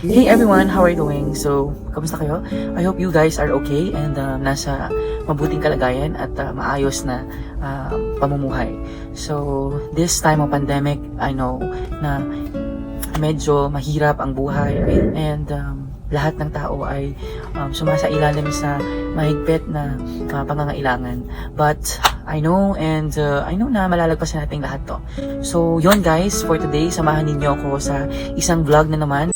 Hey everyone, how are you doing? So, kamusta kayo? I hope you guys are okay and nasa mabuting kalagayan at maayos na pamumuhay. So, this time of pandemic, I know na medyo mahirap ang buhay and lahat ng tao ay sumasailalim sa mahigpit na pangangailangan. But I know and I know na malalagpasan natin lahat to. So, yon guys, for today, samahan ninyo ako sa isang vlog na naman.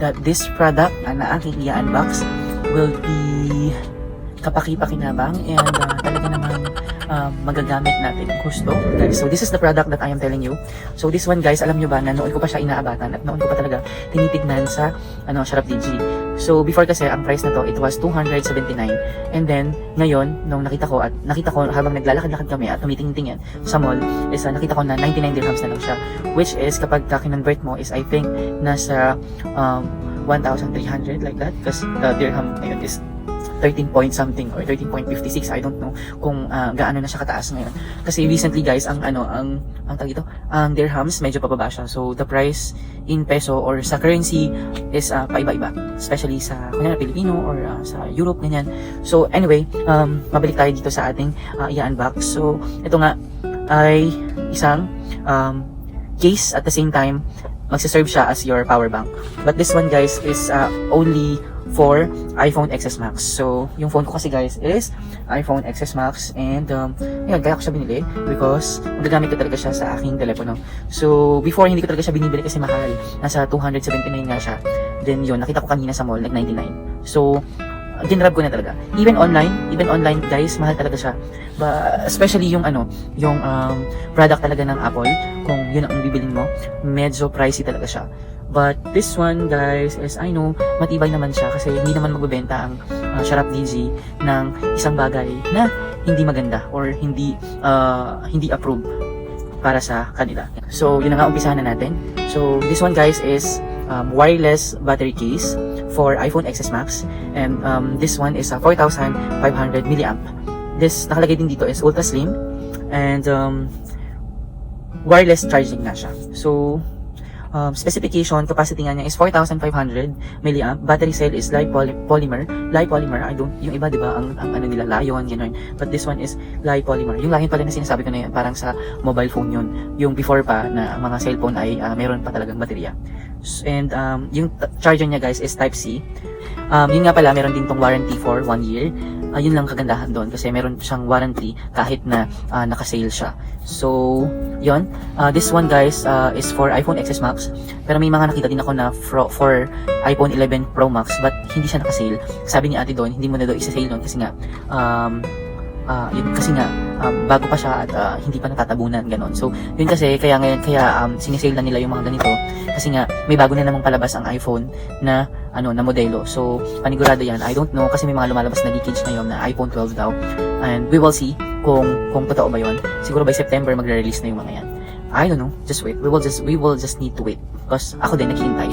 That this product na aking i-unbox will be kapaki-pakinabang and talaga namang magagamit natin ang gusto. Guys, so this is the product that I am telling you. So this one guys, alam nyo ba na noon ko pa siya inaabatan at noon ko pa talaga tinitignan sa Sharap DG. So before kasi ang price na to, it was 279 and then ngayon nung nakita ko habang naglalakad-lakad kami at tumitingin sa mall is nakita ko na 99 dirhams na lang siya, which is kapag kinonvert mo is I think nasa 1,300 like that, kasi the dirham ngayon is 13 point something or 13.56. I don't know kung gaano na siya kataas ngayon. Kasi recently guys, ang tawag dito, ang dirhams medyo pababa siya. So the price in peso or sa currency is paiba-iba, especially sa kunyari Pilipino or sa Europe ganyan. So anyway, mabalik tayo dito sa ating i-unbox. So ito nga ay isang case, at the same time magsaserve siya as your power bank. But this one guys is only for iPhone XS Max. So yung phone ko kasi guys is iPhone XS Max and yun, kaya ko siya binili because magagamit ko talaga siya sa aking telepono. So before hindi ko talaga siya binibili kasi mahal, nasa 279 nga siya. Then yun, nakita ko kanina sa mall like 99. So ginrab ko na talaga. Even online guys, mahal talaga siya. Especially yung product talaga ng Apple, kung yun ang bibilin mo, medyo pricey talaga siya. But this one guys is I know matibay naman siya kasi hindi naman magbebenta ang Sharap DG ng isang bagay na hindi maganda or hindi approved para sa kanila. So yun na nga, umpisahan na natin. So this one guys is wireless battery case for iPhone XS Max and this one is 4,500 milliamp. This nakalagay din dito is ultra slim and wireless charging na siya. So specification, capacity nga niya is 4,500 milliamp. Battery cell is polymer. Yung iba, di ba, ang ano nila, Lion, gano'n. But this one is polymer. Yung Lion pala na sinasabi ko na yun, parang sa mobile phone yun. Yung before pa, na mga cellphone ay meron pa talagang baterya. And yung charger niya guys is Type-C. Yun nga pala, meron din tong warranty for 1 year. Yun lang kagandahan doon kasi meron siyang warranty kahit na naka-sale siya. So, yun. This one guys is for iPhone XS Max. Pero may mga nakita din ako na for iPhone 11 Pro Max but hindi siya naka-sale. Sabi ni ate doon, hindi mo na daw isa-sale doon kasi nga bago pa siya at hindi pa natatabunan ganon. So yun kasi kaya sinisale na nila yung mga ganito kasi nga may bago na namang palabas ang iPhone na na modelo. So panigurado yan. I don't know kasi may mga lumalabas na leakage ngayon na iPhone 12 daw. And we will see kung totoo ba yun. Siguro by September magre-release na yung mga yan. I don't know. Just wait. We will just need to wait because ako din naghihintay.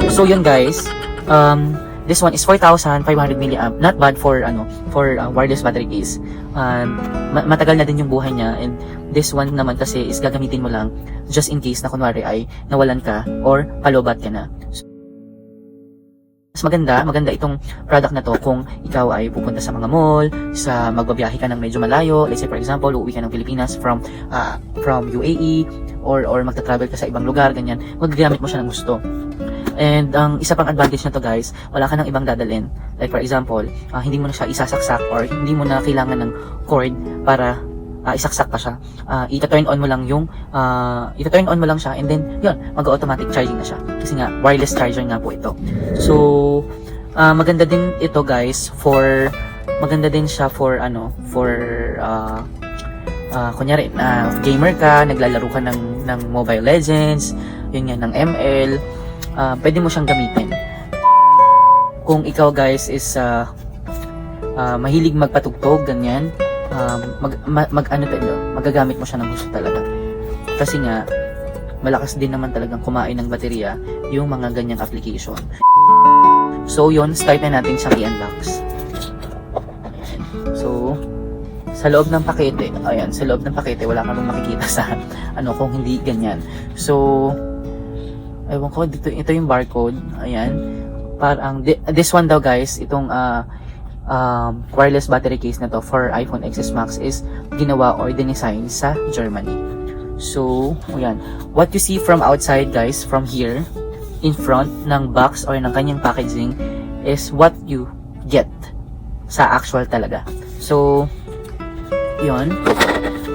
So yun guys. This one is 4,500 milliamp. Not bad for wireless battery case. Matagal na din yung buhay niya and this one naman kasi is gagamitin mo lang just in case na kunwari ay nawalan ka or palobat ka na. Mas maganda itong product na to kung ikaw ay pupunta sa mga mall, sa magbabiyahe ka ng medyo malayo, let's say for example, uuwi ka ng Pilipinas from UAE or magta-travel ka sa ibang lugar, ganyan, magagamit mo siya ng gusto. And ang isa pang advantage na to guys, wala ka nang ibang dadalhin. Like for example, hindi mo na siya isasaksak or hindi mo na kailangan ng cord para isaksak pa siya. Ita-turn on mo lang siya and then yun, mag-automatic charging na siya. Kasi nga wireless charger nga po ito. So maganda din ito guys maganda din siya for kunyari gamer ka, naglalaro ka ng Mobile Legends, yun nga, ng ML, pwede mo siyang gamitin. Kung ikaw guys is mahilig magpatugtog, ganyan, magagamit mo siya ng gusto talaga. Kasi nga, malakas din naman talagang kumain ng baterya yung mga ganyang application. So, yun, start na natin siyang i-unbox. So, sa loob ng pakete, ayan, sa loob ng pakete, wala kang makikita sa, kung hindi ganyan. So, ewan ko, ito yung barcode, ayan, parang, this one daw guys, itong, wireless battery case na to for iPhone XS Max is ginawa or dinesign sa Germany. So, ayan, what you see from outside guys, from here, in front ng box or ng kanyang packaging is what you get sa actual talaga. So, yun.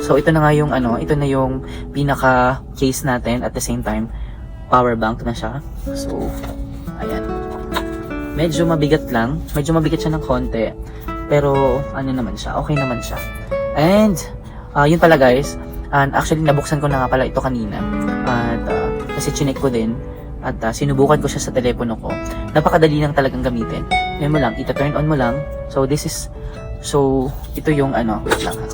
So, ito na nga yung ito na yung pinaka case natin, at the same time power bank na siya. So, ayan. Medyo mabigat siya ng konti, pero naman siya, okay naman siya. And yun pala guys, and actually nabuksan ko na nga pala ito kanina. At kasi chinek ko din at sinubukan ko siya sa telepono ko. Napakadali lang talagang gamitin. Yan mo lang, ita-turn on mo lang. So ito yung wait lang ha.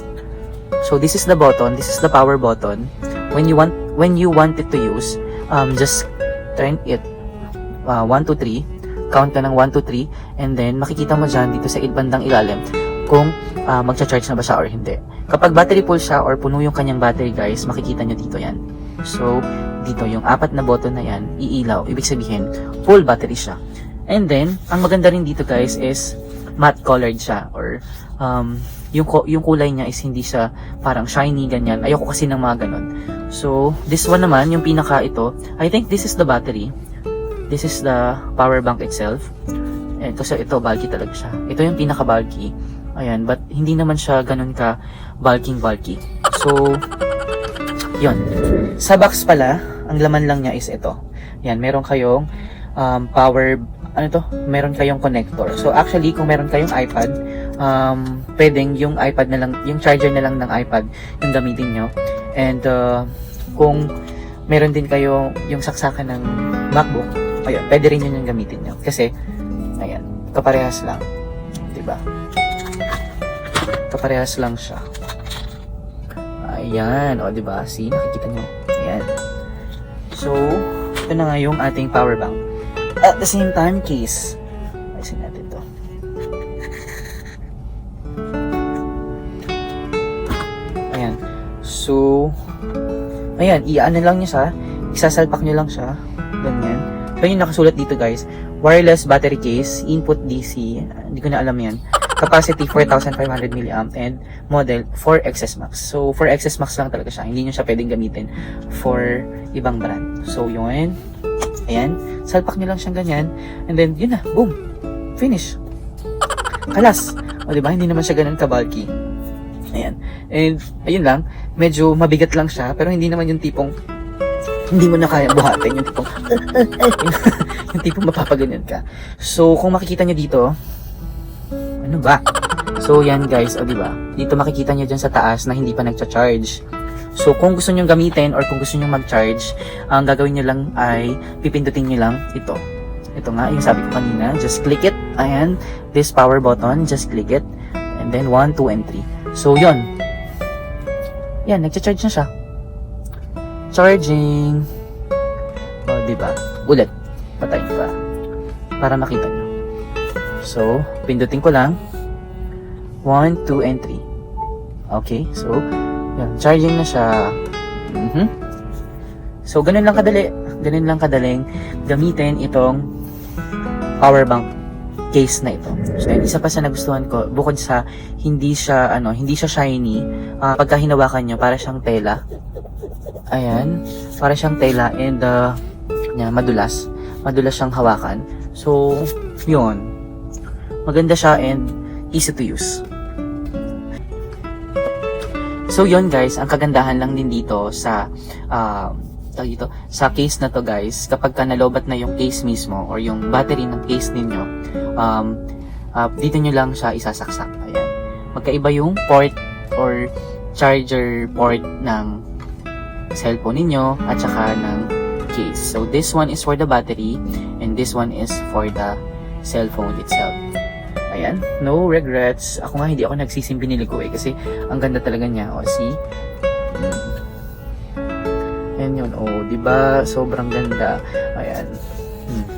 So this is the button, this is the power button. When you want it to use, just turn it 1 2 3, count ka ng 1 2 3, and then makikita mo dyan dito sa bandang ilalim kung magcha-charge na ba siya or hindi. Kapag battery full siya or puno yung kanyang battery guys, makikita nyo dito yan. So dito yung 4 na button na yan, iilaw, ibig sabihin full battery siya. And then ang maganda rin dito guys is matte colored siya, or yung kulay niya is hindi siya parang shiny ganyan. Ayoko kasi ng mga ganun. So this one naman, yung pinaka ito, I think this is the battery, this is the power bank itself. Kasi ito bulky talaga siya, ito yung pinaka bulky. Ayan, but hindi naman siya ganun ka bulky. So yun, sa box pala ang laman lang niya is ito. Yan, meron kayong meron kayong connector. So actually, kung meron kayong iPad, pwedeng yung iPad na lang, yung charger na lang ng iPad yung gamitin nyo. And kung meron din kayo yung saksakan ng MacBook, ayun, pwede rin yun yung gamitin nyo. Kasi, ayan, kaparehas lang. Diba? Kaparehas lang siya. Ayan, o diba? See, nakikita nyo. Ayan. So, ito na nga yung ating power bank. At the same time, case. Ayusin natin to. Ayan. So, ayan, i-ano lang nyo siya. Isasalpak nyo lang siya. Ganyan. So, yung nakasulat dito guys, wireless battery case, input DC, hindi ko na alam yan. Capacity 4,500 mAh and model 4XS Max. So, 4XS Max lang talaga siya. Hindi nyo siya pwedeng gamitin for ibang brand. So, yun. Ayan. Salpak nyo lang siyang ganyan. And then, yun na. Boom. Finish. Kalas. O, diba? Hindi naman siya ganun ka-bulky. Ayan. And, ayun lang. Medyo mabigat lang siya. Pero hindi naman yung tipong hindi mo na kaya buhatin. Yung tipong yung tipong mapapaganyan ka. So, kung makikita nyo dito, ano ba? So, yan guys, o diba? Dito makikita nyo dyan sa taas na hindi pa nagcha-charge. So, kung gusto nyo gamitin or kung gusto nyo mag-charge, ang gagawin nyo lang ay pipindutin nyo lang ito. Ito nga, yung sabi ko kanina, just click it. Ayan, this power button, just click it. And then 1, 2, and 3. So, yun. Yan, nagcha-charge na siya. Charging. O, diba? Ulit. Patay pa. Para makita nyo. So, pindutin ko lang. 1, 2, and 3. Okay, so, yan, charging na siya. So, ganun lang kadali. Ganun lang kadaling gamitin itong power bank case na ito. So, isa pa sa nagustuhan ko, bukod sa hindi siya shiny, pagka hinawakan nyo, para siyang tela. Ayan, para siyang tela and yan, madulas. Madulas siyang hawakan. So, yun. Maganda siya and easy to use. So yun guys, ang kagandahan lang din dito sa sa case na to guys, kapag ka nalobat na yung case mismo or yung battery ng case ninyo, dito nyo lang siya isasaksak. Ayan. Magkaiba yung port or charger port ng cellphone ninyo at saka ng case. So this one is for the battery and this one is for the cellphone itself. Ayan, no regrets. Ako nga, hindi ako nagsisim, binili ko kasi ang ganda talaga niya. O, see? Ayan yun. O, diba? Sobrang ganda. Ayan.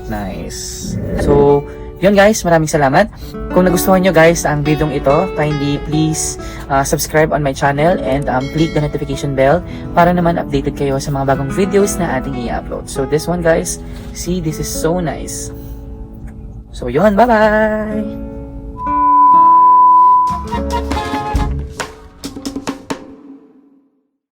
Nice. So, yun guys, maraming salamat. Kung nagustuhan nyo guys ang video ito, kindly please subscribe on my channel and click the notification bell para naman updated kayo sa mga bagong videos na ating i-upload. So this one guys, see, this is so nice. So yun, bye-bye!